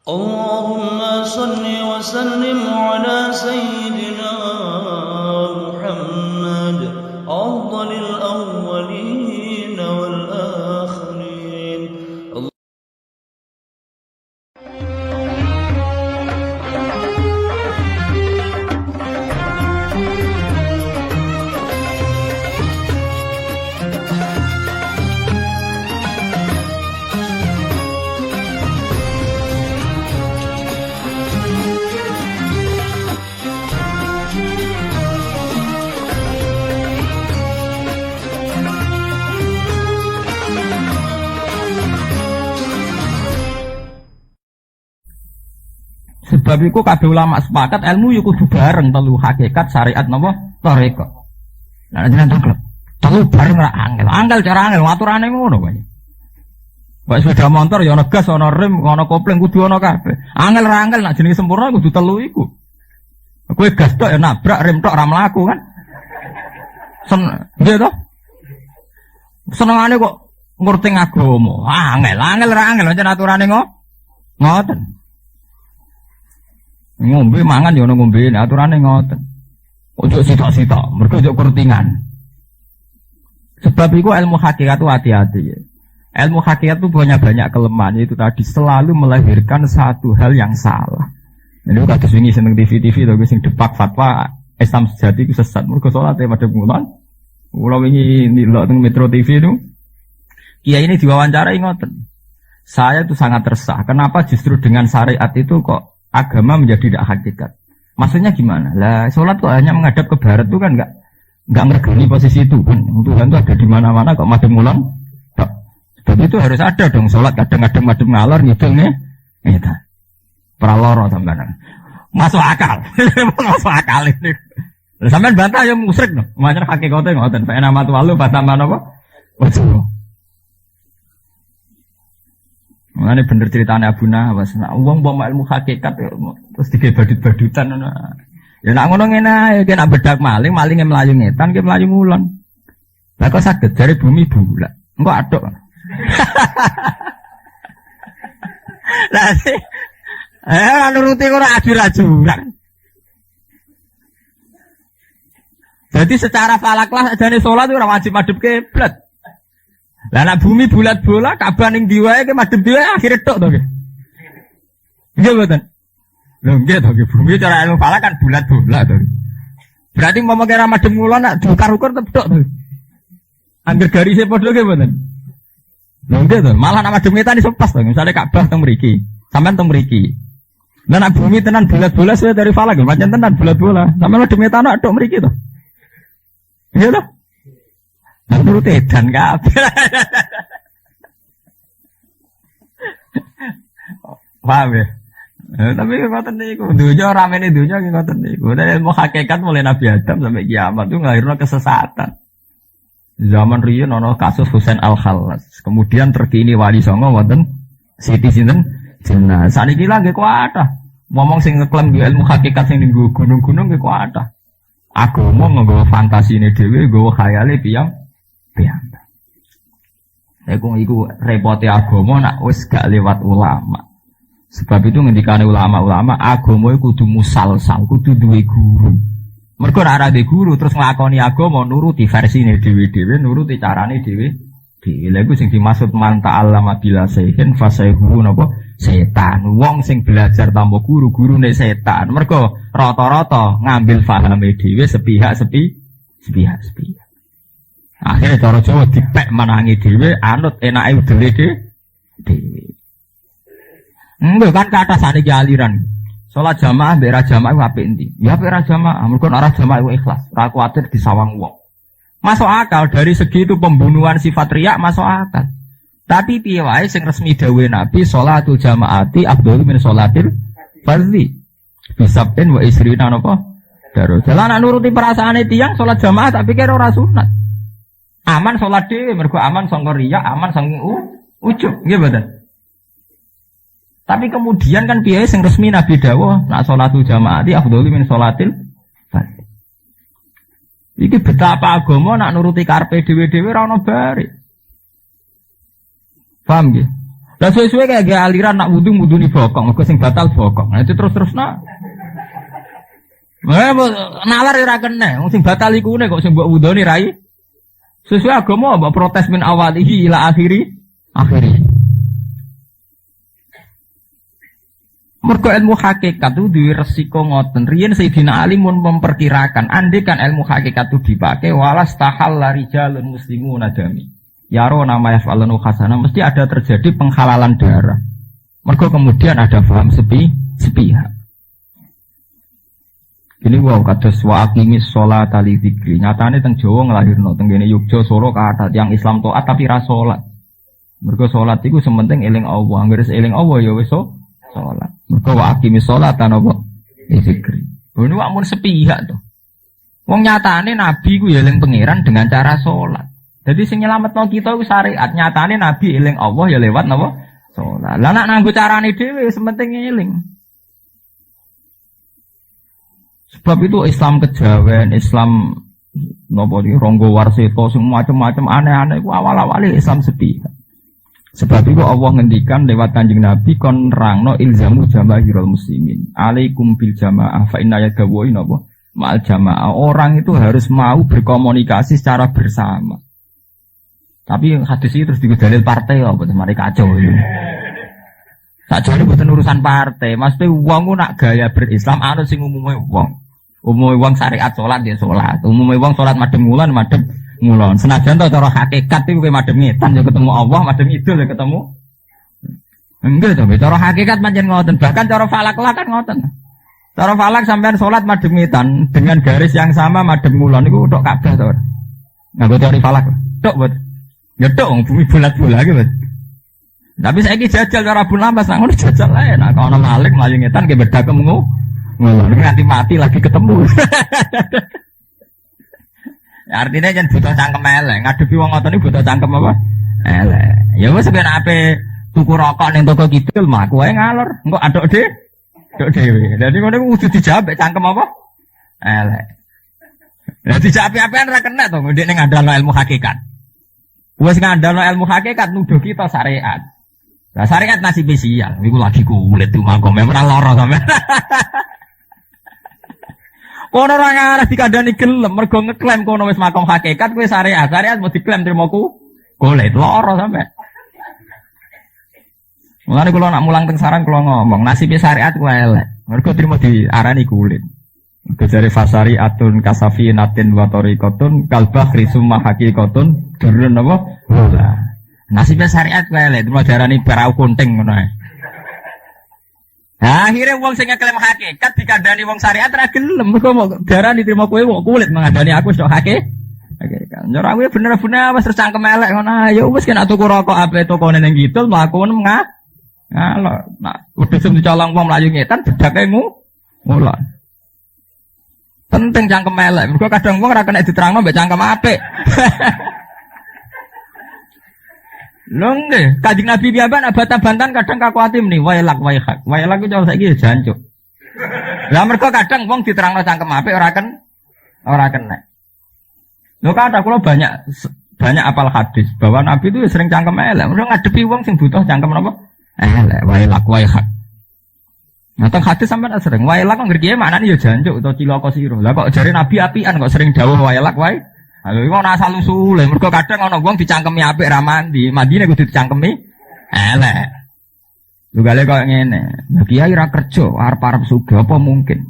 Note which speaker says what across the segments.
Speaker 1: اللهم صل وسلم على سيدنا محمد أفضل الأولين والآخرين.
Speaker 2: Sebab itu kabeh ulama sepakat ilmu yo kudu bareng telu hakikat syariat napa tarekat. Lah jenengan tangklep. Telu bareng ra angel. Angel cara angel aturane ngono wae. Wis sepeda motor ya ana gas, ana rem, ana kopling kudu ana kabeh. Angel ra angel nek jenenge sempurna kudu telu iku. Kowe gas tok ya nabrak, rem tok ra mlaku kan. Nggih to? Senengane kok ngerti agama. Angel ra angel pancen aturane ngoten. Ngombe mangan ya ono ngombe, aturane ngoten. Ojo sitok-sitok, mergo ojo kertingan. Sebab itu ilmu hakikat itu hati-hati ya. Ilmu hakikat itu punya banyak kelemahan, itu tadi selalu melahirkan satu hal yang salah. Ini kados wingi seneng TV-TV to sing depak fatwa Islam sejati itu sesat. Mergo salate madhep ngulon. Kula wingi ndelok teng Metro TV itu kiai ini diwawancarai ngoten. Saya itu sangat resah. Kenapa justru dengan syariat itu kok agama menjadi tidak hakikat? Maksudnya gimana? Lah sholat kok hanya menghadap ke barat itu kan enggak ngergani posisi itu kan. Tuhan itu ada di mana-mana kok madhep ngulon. Sebab itu harus ada dong sholat kadang-kadang madhep ngalor ngidul nih. Gitu. Praloro sampean. Masuk akal. Masuk akal ini. Lah sampean bantah ya musyrik no. Macam hakikate ngoten. Fa nama tu walu bataman apa? Waduh. Ini bener ceritanya Abu Nawas. Nah, uang bawa ilmu hakikat terus tiga badut-badutan. Ya nak ngono ngene, ya nak bedak maling yang melayu ngetan, yang melayu ngulon. Lah kok saged dari bumi bulat. Engko aduk. Lah nuruti ora ajur-ajuran. Jadi secara falaklah jane salat ora wajib madhep kiblat. Lah nek bumi bulat bola Ka'bah ning ndi wae ke madhep dhewe akhire tok to nggih. Nggih mboten. Lho nggih to nggih bumi cara ilmu falak kan bulat bola to. Berarti mau kira madhep ngulon nek dukar-ukur tetep tok to. Angger garise padha nggih mboten. Lho nggih to, malah nek madhep ngetan iso pas to. Misale Ka'bah teng mriki, sampean teng mriki. Lah nek bumi tenan bulat bola saya dari falak pancen tenan bulat bola. Sampeyan madhep ngetan tok mriki to. Iya to? Menurut edan kabeh. Paham ya? Tapi ngoten niku, dunya ramene dunya nggih ngoten niku. Nek ilmu hakikat mulai Nabi Adam sampai kiamat itu nglahirno kesesatan. Zaman riyen ana kasus Husain Al-Khallas. Kemudian terkini wali songo wonten Siti sinten? Jenah. Saniki lha nggih kuatah. Ngomong sing ngeklaim ilmu hakikat sing ning gunung-gunung nggih kuatah. Agama nggawa fantasine dhewe, nggawa khayale tiyang piyambak. Iku repote agama nak wis gak lewat ulama. Sebab itu ngendikane ulama-ulama agama iku kudu musalsal, kudu duwe guru. Mergo nek ora duwe guru terus nglakoni agama nuruti versine dhewe-dhewe, nuruti carane dhewe-dhewe. Lha iku sing dimaksud man ta'allama bila sayhin fasayhu napa setan. Wong sing belajar tanpa guru, gurune setan. Mergo rata-rata ngambil pahame dhewe sepihak. Akhirnya cara Jawa dipek menangi dhewe, anut enake udele dhewe. Enggak kan kata saniki aliran. Salat jamaah mbek ra jamaah ku apik endi? Ya apik ra jamaah, mergo ora jamaah ku ikhlas, ora kuwatir disawang wong. Masuk akal dari segi itu pembunuhan sifat riya masuk akal. Tapi piye wae sing resmi dawuhe Nabi sholatul jamaati afdhalu min sholatil fardhi. Bisabin wa isrina napa? Daru. Jalan nuruti perasaane tiyang salat jamaah tak pikir ora sunat. Aman sholat dhewe mergo aman sangka riya, aman saking ujub, nggih mboten. Tapi kemudian kan piye sing resmi Nabi dawuh nak sholatul jamaati afdhalu min sholatil fardhi. Iki betapa agama nak nuruti karepe dhewe-dhewe ora ono bare. Paham nggih? Lah suwe-suwe kayak aliran nak wudu nih bokong, mergo sing batal bokong. Nah itu terus nak. Nalar ora kena, wong sing batal iku kok sing mbok wudoni rai. Sesuai agama mbok protes min awalihi ila akhiri. Mergo ilmu hakikat itu duwe resiko ngoten. Riyen Sayyidina Ali mun memperkirakan andai kan ilmu hakikat itu dipakai walas tahal rijalun muslimun adami. Yaro nama yaf'alunu khasana mesti ada terjadi penghalalan darah. Mergo kemudian ada paham sepihak. Ini wow kados wa aqimis sholata li dzikri. Nyatane teng Jawa nglahirno teng kene Yogya Solo kathah yang Islam taat tapi ra salat. Mergo salat iku sementing eling Allah. Anggere eling Allah ya wis salat. Mergo wa aqimis sholata napa li dzikri. Ngono wae mun sepihak to. Wong nyatane nabi ku ya eling pangeran dengan cara salat. Jadi sing nyelametno kita iku syariat, nyatane nabi eling Allah ya lewat napa salat. Lah nek nganggo carane dhewe sementing eling. Sebab itu Islam kejawen, Islam nopo di Ronggo Warsito, semua macam-macam aneh-aneh itu awal-awalnya Islam sepihak. Sebab itu Allah ngendikan lewat Kanjeng Nabi kon nerangno ilzamu jamaahirul muslimin. Alaikum bil jamaah fa inna yadawoi nopo ma'al jamaah. Orang itu harus mau berkomunikasi secara bersama. Tapi hadis itu terus dalil partai apa mari kacau itu. Sakjane mboten urusan partai, mesti wong nak gaya berislam anut sing umume wong. Umume wong syariat salat ya salat. Umume wong salat madhep ngulon madhep ngulon. Senajan to cara hakikat iku kowe madhep ngetan ya ketemu Allah, madhep idul ya ketemu. Enggak to, cara hakikat pancen ngoten. Bahkan cara falak kan ngoten. Cara falak sampean salat madhep ngetan dengan garis yang sama madhep ngulon iku tok Ka'bah to. Nganggo teori falak. Tok, Bet. Ya tok bumi bulat-bulat iki, Bet. Tapi saya jajal cara pun lampas, nak ngono jajal lah. Nak kalau Malik melayu ngetan ke berdagang nanti mati lagi ketemu. Ya, artinya jangan butuh cangkem elek. Ngadepi wong ngoten iki butuh cangkem apa? Elek. Ya wis ben ape tuku rokok ning toko kidul mah kowe ngalor. Engko aduk dhewe. Dadi ngono kudu dijawab cangkem apa? Elek. Lah dijawab ape-apean ra kena to ndek ning ngandalno ilmu hakikat. Wes ngandalno ilmu hakikat nuduh kita syariat. Lah syariat nasi spesial, iku lagi kulit tuh mangko ora lara sampean. Kono ora ngarep dikandani gelem mergo ngeklaim kono wis makom hakikat kowe syariat. Syariat mau diklaim trimoku kulit lara sampean. Mulane kula nak mulang teng sarang kula ngomong, nasibe syariat kuwi elek. Mergo trimo diarani kulit. Kejari fasari atun kasafi natin watori kotun kalbah risumah hakikotun durun apa? Bola. Nasibnya syariat kaya itu darani berau kunting ngono. Nah, akhirnya wong sing ngeklaim hakikat dikandani wong syariat ra gelem mergo mau darani trimo kowe wong kulit mengadani aku sok hakikat. Njur aku bener-bener wis tercangkem elek ngono. Ya wis kena tuku rokok ape tokone ning kidul mlaku ngalor. Nak wedhus dicolong wong mlayu ngetan bedake ngulon. Penting cangkem elek. Mergo kadang wong ora kena diterangno mbek cangkem apik. Lho nggih, Kanjeng Nabi piambak nak bantah-bantahan kadang kakuatim nih, wailak waihak. Wailak ku cara saiki jancuk. Lah mergo kadang wong diterangno cangkem apik ora kena. Lho kadang kula banyak apal hadis bahwa Nabi itu sering cangkem elek. Mergo ngadepi wong sing butuh cangkem napa? Elek, wailak waihak. Nah, teng hadis sampean sering wailak kok ngerti maknane ya jancuk utawa cilaka sira. Lah kok jare nabi apian kok sering dawuh wailak wae. Lha iku ana asal usule. Mergo kadang ana wong dicangkemi apik ra mandi, mandine kudu dicangkemi elek. Lho gale kok ngene. Lah kiai ra kerja, arep-arep sugih apa mungkin.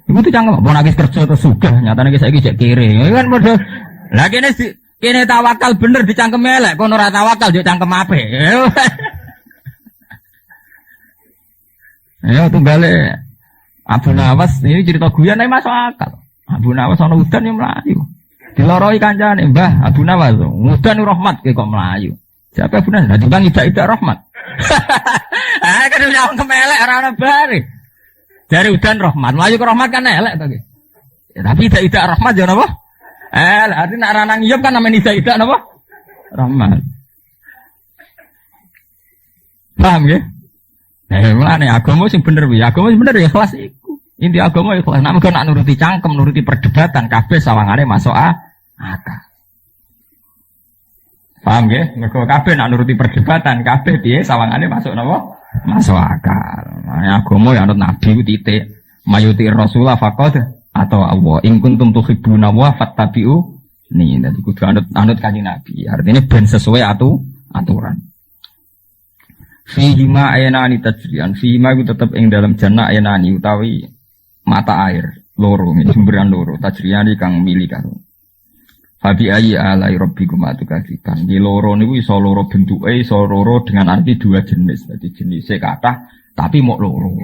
Speaker 2: Iku dicangkem apa nangis kerja terus sugih, nyatane iki saiki jek kere. Iku kan padha. Lah kene tawakal bener dicangkemi elek, kono ora tawakal yo cangkem apik. Ya tunggale Abu Nawas ini cerita guyon ae masuk akal. Abu Nawas ana udan yo mlayu. Diloroi kancane, Mbah, Abu Nawas, udan rahmat kok mlayu. Siapa Abu Nawas? Lah timbang idak rahmat. Ah kan nyawang kemelek ora ana bare. Dari udan rahmat, mlayu ke rahmat kan elek to iki. Ya, tapi idak rahmat yo napa? Artinya nek aran ngiyup kan namanya idak napa? Rahmat. Paham nggih? Nah, mulane agama sing bener kuwi, agama sing bener ya ikhlas iku. Inti agama ya ikhlas. Nek mung nak nuruti cangkem, nuruti perdebatan kabeh sawangane masuk akal. Paham nggih? Mergo kabeh nak nuruti perdebatan, kabeh piye sawangane masuk napa? Masuk akal. Nah, agama ya anut nabi ku titik. Mayuti Rasulullah faqad atau Allah. In kuntum tuhibbuna wa fattabi'u. Nih, dadi kudu anut kanjeng Nabi. Artinya ben sesuai aturan. Fihi ma aynani tajrian. Fihi ma iku tetep ing dalam jannah aynani utawi mata air loro, sumberan loro. Tajrian kang mili karo. Fabi ayi alai rabbikum atukadziban. Di loro niku iso loro bentuke, iso loro dengan arti dua jenis. Dadi jenise kathah tapi mok loro.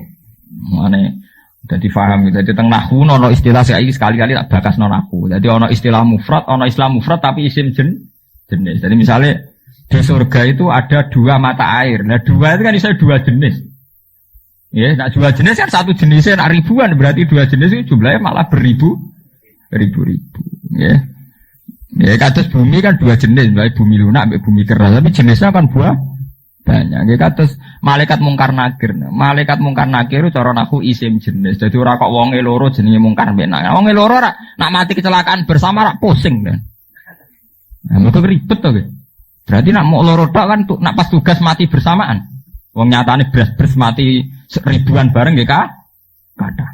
Speaker 2: Mane dadi paham gitu. Dadi teng nahwu ono istilah saiki sekali-kali tak bakasno nahwu. Dadi ono istilah mufrad, ono istilah mufrad tapi isim jenis. Jadi misalnya di surga itu ada dua mata air. Nah, dua itu kan bisa dua jenis. Ya, nah dua jenis kan satu jenisnya nah ribuan, berarti dua jenis itu jumlahnya malah ribu. Ya. Ya, kados bumi kan dua jenis, baik bumi lunak, baik bumi keras, tapi jenisnya kan buah banyak. Ya, kados malaikat mungkar nakir. Malaikat mungkar nakir itu cara nahwu isim jenis. Jadi ora kok wonge loro jenenge mungkar mbek nakir. Wonge loro nak mati kecelakaan bersama rak pusing kan. Nah, mergo ribet to, Ge. Berarti nak mau loro tok kan nak pas tugas mati bersamaan. Wong nyatane beras mati ribuan bareng nggih kathah.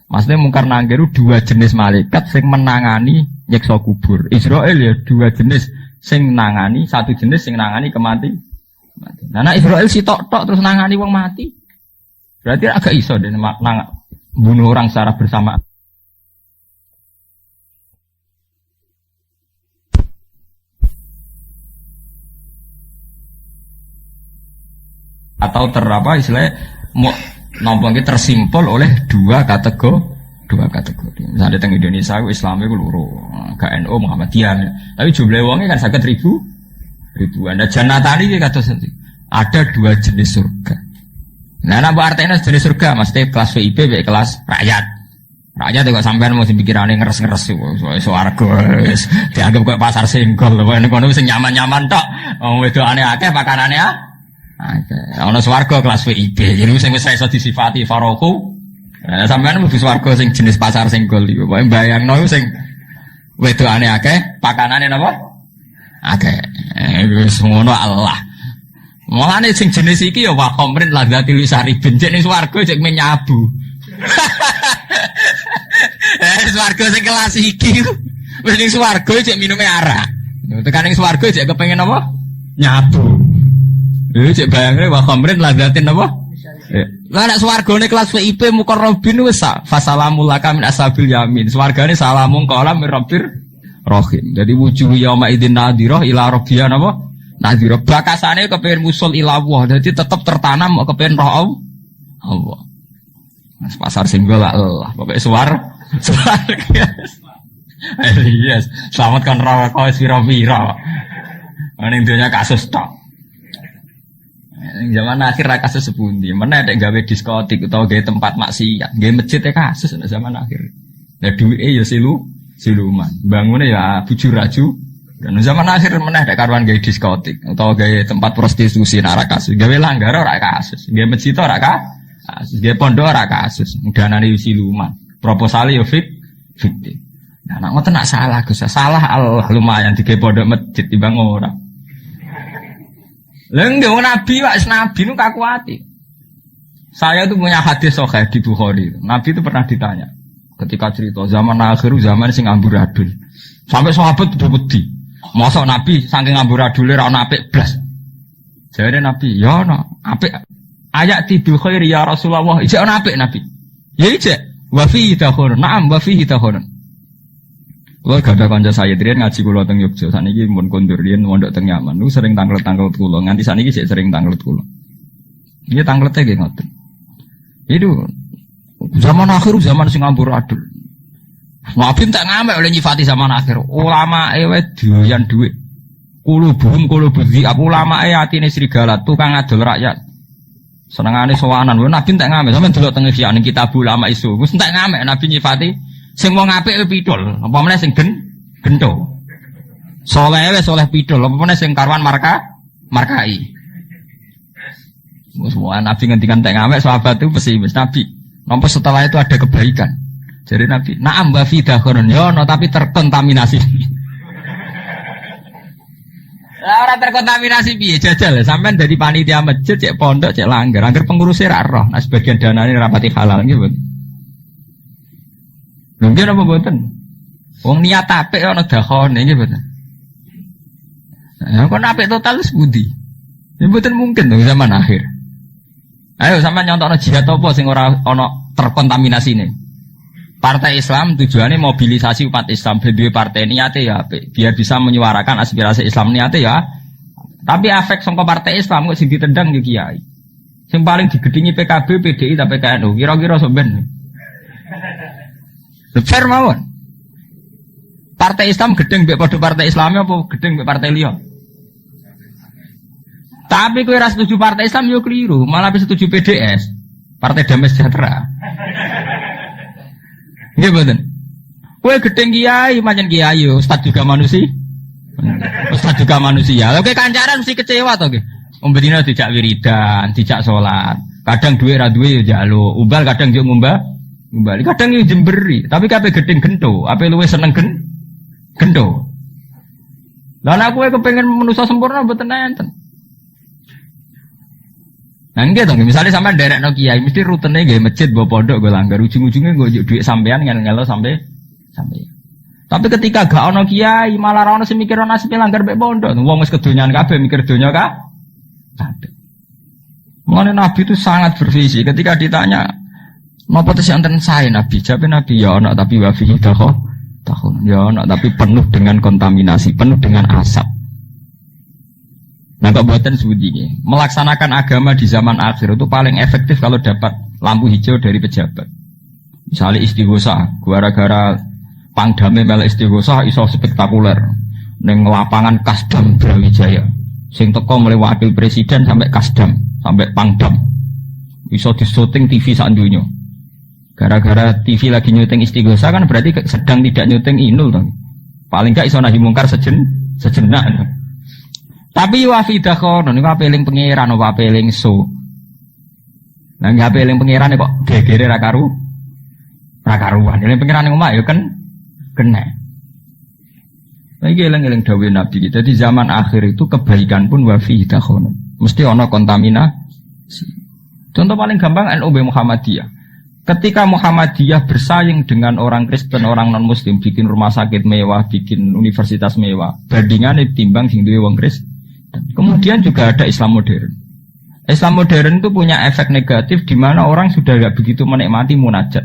Speaker 2: Maksudnya mungkar nakir itu dua jenis malaikat sing menangani nyiksa kubur. Israel ya dua jenis sing nangani, satu jenis sing nangani kematian. Nah, Israel si tok terus nangani wong mati. Berarti agak iso deh bunuh orang secara bersamaan. Atau istilahnya nompongnya tersimpul oleh dua kategori. Misalnya di Indonesia Islam itu loro, KNU Muhammadiyah. Tapi jumlah wongnya kan sangat ribuan. Nah jannatani iki kados ada dua jenis surga. Nah napa artinya jenis surga? Maksudnya kelas VIP baik kelas rakyat. Rakyat kok sampean mau pikirane ngeres-ngeres swarga wis dianggap kok pasar singgol lho kono sing nyaman-nyaman tok. Wong wedokane akeh pakanane akeh. Ana swarga kelas VIP. Jadi sing wis iso disifati faroku. Nah sampean mlebu swarga sing jenis pasar singgol iku. Pokoke bayangno sing wedokane akeh, pakanane napa? Akeh. Wis ngono Allah. Mulane sing jenis iki ya wa khamrin ladzatil lisari benjek ning swarga cek menyabu. Swarga sing kelas iki wis ning swarga cek minume arak. Tekan ning swarga cek kepengin apa? Nyabu. Cek bayangne wa khamrin ladzatin apa? Lah nek swargane kelas VIP mukarrabin wis sak fasalamul laka min asabil yamin. Swargane salamun qalam min rabbir rahim. Jadi wujuh yauma idzin nadhirah ila rabbiha napa? Nadhirah. Bakasane kepengin musul ila Allah. Jadi tetep tertanam kepengin roh Allah. Mas pasar singgol Allah. Pokoke swarga. Yes. Selamatkan rawa kau sira-sira. Ning dunya kasus tok. Zaman akhir kasus sepundi. Mana ada gawe diskotik atau gawe tempat maksiat, gawe masjid kasus zaman akhir. Ya duwe ya siluman. Bangunnya ya bujur raju. Dan zaman akhir mana ada karuan gawe diskotik atau gawe tempat prostitusi ora kasus. Gawe langgar ora kasus. Gawe masjid ora kasus. Gawe pondok ora kasus. Danane siluman. Proposal ya fiktif. Nah, nak ngoten nak salah Gus. Salah Allah lumayan digawe pondok masjid timbang ora. Lenggak Nabi Pak, Nabi itu kakuati. Saya itu punya hadis sahih di Bukhari. Nabi itu pernah ditanya ketika cerita zaman akhir zaman sing amburadul. Sampai sahabat udah wedi. Masa Nabi saking amburadule ra ono apik blas. Jare Nabi, ya ono apik. Ayat bil khair ya Rasulullah. Ijek ono apik Nabi. Ya ijek. Wa fi tahur. Naam wa fi tahur. Kalau gak ada kanca saya riyen ngaji kula teng Yogya, saniki mun kondur riyen mondok teng Yaman, niku sering tanglet-tanglet kula, nganti saniki sik sering tanglet kula. Iki tanglete nggih ngoten. Itu zaman akhir zaman sing amburadul. Nabi tak ngamek oleh nyifati zaman akhir. Ulama wae doyan dhuwit. Kulubuhum kulubudzi, ulama atine serigala, tukang adol rakyat. Senengane sowanan, Nabi tak ngamek, sampeyan delok teng Ihya kitab ulama isu. Wis tak ngamek Nabi nyifati sing wong apik pidul, apa meneh sing gento. Saleh wis saleh pidul, apa meneh sing karuan markai. Semua Nabi ngendikan tak ngamek sahabat itu pesimis Nabi. Nampa setelah itu ada kebaikan. Jadi Nabi, na'am wa fi dakhurun ya no, tapi terkontaminasi. Ora terkontaminasi piye jajal sampean dadi panitia masjid cek pondok cek langgar. Angger pengurusnya ra roh. Nah sebagian danane rapati halal nggih, Bu. Mungkin apa mboten? Wong niat apik ana dakhone nggih, Bu. Ya kok apik total wis pundi? Ya mboten mungkin dong zaman akhir. Ayo sampean nyontokno jihad apa sing ora ana terkontaminasine. Partai Islam tujuannya mobilisasi umat Islam, duwe partai niate ya apik, biar bisa menyuarakan aspirasi Islam niate ya. Tapi efek sangka partai Islam kok sing ditendang yo kiai. Sing paling digedhingi PKB, PDI ta PKNU, kira-kira sampean. Fair mawon. Partai Islam gedeng mbek padha partai Islam apa gedeng mbek partai liya? Tapi kowe ra setuju partai Islam yo keliru, malah setuju PDS, Partai Damai Sejahtera. Nggih mboten. Kowe gedeng kiai, pancen kiai yo, ustaz juga manusia. Ustaz juga manusia. Oke kancaran mesti kecewa to nggih. Umbedina dijak wiridan, dijak salat. Kadang duwe ra duwe yo njaluk, umbal kadang yo ngumbah. Umbal kadang yo jemberi, tapi kabeh gedeng gento, ape luwih seneng gento. Lah nek kowe kepengin manusa sempurna mboten enten. Nah nggih to, misalnya sampean nderekno kiai mesti rutene nggih masjid mbok pondok nggo langgar ujung-ujunge nggo dhuwit sampean ngel-ngelo sampai. Tapi ketika gak ono kiai malah ora ono sing mikir nasib langgar mbek pondok. Wong wis kedonyan kabeh mikir donya kabeh. Mulane Nabi itu sangat bervisi ketika ditanya napa tesih enten sae Nabi? Jawabe Nabi ya ono tapi wa fihi tahun. Ya ono tapi penuh dengan kontaminasi, penuh dengan asap. Nah kok buatan sebudi melaksanakan agama di zaman akhir itu paling efektif kalau dapat lampu hijau dari pejabat. Misalnya istighosah, gara-gara Pangdame mel istighosah iso spektakuler. Neng lapangan Kasdam Brawijaya, sing teko mulai wakil presiden sampai Kasdam, sampai Pangdam, iso disuting TV sak donya. Gara-gara TV lagi nyuting istighosah kan berarti sedang tidak nyuting Inul dong. Paling gak iso nahi mungkar sejenak. Tapi wafidah kono niku apeling pangeran apa apeling so. Lah nggih apeling pangeran kok gegere ra karuan. Eling pangeran omah ya kan kena. Lagi eling-eling dawuh Nabi kita di zaman akhir itu kebaikan pun wafidah kono. Mesti ana kontaminasi. Contoh paling gampang NU Muhammadiyah. Ketika Muhammadiyah bersaing dengan orang Kristen, orang non-Muslim, bikin rumah sakit mewah, bikin universitas mewah, bandingannya timbang sing duwe wong Kristen. Kemudian juga ada Islam modern. Islam modern itu punya efek negatif di mana orang sudah tidak begitu menikmati munajat,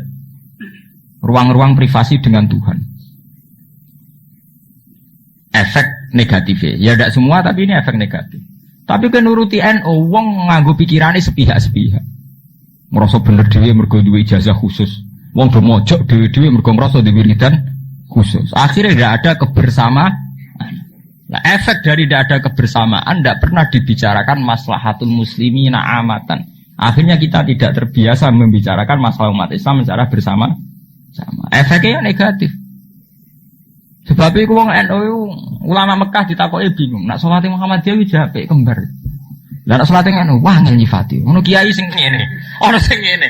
Speaker 2: ruang-ruang privasi dengan Tuhan. Efek negatifnya, ya tidak semua tapi ini efek negatif. Tapi kenuruti NU, wong nganggo pikirannya sepihak-sepihak. Merasa bener dhewe mergo duwe ijazah khusus. Wong do mojok dhewe-dhewe mergo merasa duwe wiridan khusus. Akhirnya tidak ada kebersamaan. Nah, efek dari tidak ada kebersamaan tidak pernah dibicarakan maslahatul muslimina amatan. Akhirnya kita tidak terbiasa membicarakan masalah umat Islam secara bersama. Efeknya negatif. Sebab itu wong NU ulama Mekah ditakoki bingung. Nak salate Muhammadiyah iki jape kembar. Lah nak salate NU wah nyifati. Ngono kiai sing ngene. Ono sing ngene.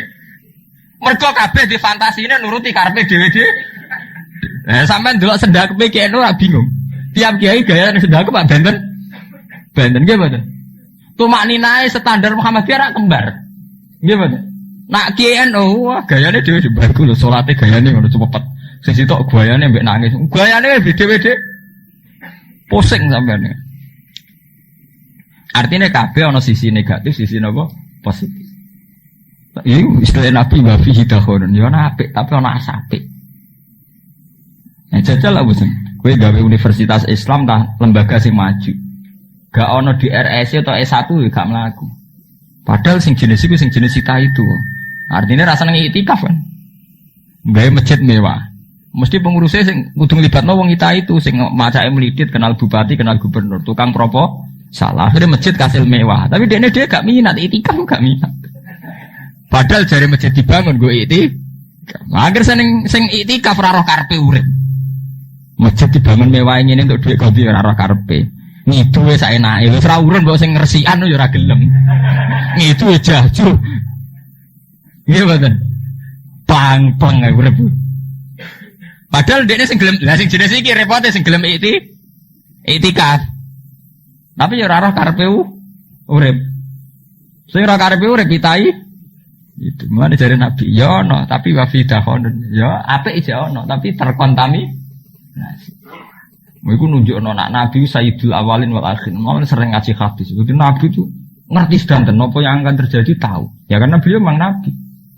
Speaker 2: Mergo kabeh difantasine nuruti karepe dhewe-dhewe. Sampeyan delok sendakepe ki NU ora bingung. Tiap kiai gaya sedekah Pak benten nggih mboten. Tumak ninae standar Muhammadiyah ra kembar. Nggih mboten. Nak kiai NU gayane dhewe bagus lho salate gayane ngono cepet. Sing sitok gayane mbek nangis. Gayane dhewe-dhewe pusing sampeyan. Artinya kabeh ana sisi negatif, sisi napa? Positif. Iki istilah Nabi wa fihi dakhon. Ya ana apik tapi ana asapik. Nah jajal lah bosan. Kowe gawe universitas Islam tah lembaga sing maju. Gak ono di RSC atau S1 gak mlaku. Padahal sing jenis iku sing jenis cita itu. Artinya rasane iktikaf kan. Gawe masjid mewah. Mesti pengurusnya sing kudu nglibatno wong kita itu sing macake mlidit, kenal bupati, kenal gubernur, tukang propo salah. Akhirnya masjid kasil mewah. Tapi dia gak minat iktikaf gak minat. Padahal jare masjid dibangun gue iktikaf. Akhir sing iktikaf ora roh karepe urip. Masjid dibangun mewah ngene untuk duit ganti ora ora karepe. Ngidu wis saenake. Wis ora urun mbok sing ngresikan yo ora gelem. Ngidu wis jaju. Nggih mboten. Pang-pang urip. Padahal dekne sing gelem, lah sing jenis iki repote sing gelem iktikaf. Tapi ya ora karepe urip. Sing ora karepe urip kitai. Itu mana dari Nabi? Ya ono, tapi wa fi dahonun. Ya apik aja ono, tapi terkontaminasi. Iku nunjukno nak Nabi Sayyidul Awalin wal Akhirin. Mau sering ngaji hadis. Jadi Nabi itu ngerti sedanten apa yang akan terjadi tahu. Ya karena beliau memang Nabi,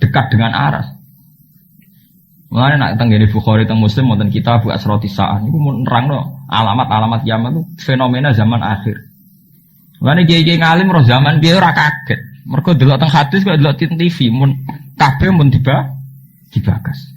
Speaker 2: dekat dengan aras. Mulane nak tenggene Bukhari teng Muslim wonten kitab Asroti Sa'ah niku nerangno alamat-alamat kiamat itu fenomena zaman akhir. Mulane kiai-kiai ngalim roh zaman biyen ora kaget. Mergo delok teng hadis kok delok teng TV mun kabeh mun dibagas.